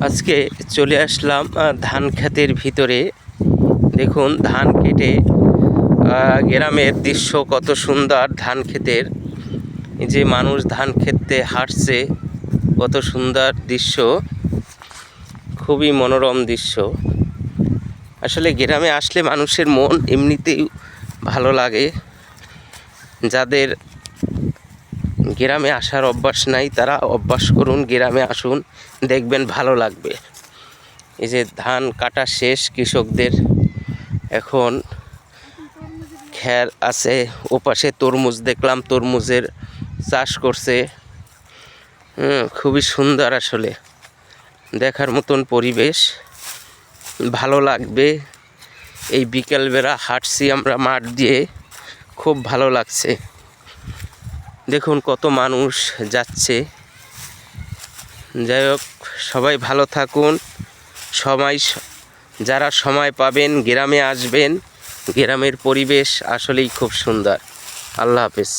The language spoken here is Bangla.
আজকে চলে আসলাম ধান ক্ষেতের ভিতরে। দেখুন ধান কেটে গ্রামের দৃশ্য কত সুন্দর। ধান ক্ষেতের যে মানুষ ধান খেতে হাঁটছে, কত সুন্দর দৃশ্য, খুবই মনোরম দৃশ্য। আসলে গ্রামে আসলে মানুষের মন এমনিতেই ভালো লাগে। যাদের গ্রামে আসার অভ্যাস নাই তারা অভ্যাস করুন, গ্রামে আসুন, দেখবেন ভালো লাগবে। এই যে ধান কাটা শেষ কৃষকদের, এখন খের আছে। ওপাশে তরমুজ দেখলাম, তরমুজের চাষ করছে। খুবই সুন্দর, আসলে দেখার মতন পরিবেশ, ভালো লাগবে। এই বিকেলবেলা হাঁটছি আমরা মাঠ দিয়ে, খুব ভালো লাগছে। দেখুন কত মানুষ যাচ্ছে। যাই হোক, সবাই ভালো থাকুন। যারা সময় পাবেন গ্রামে আসবেন। গ্রামের পরিবেশ আসলেই খুব সুন্দর। আল্লাহ হাফেজ।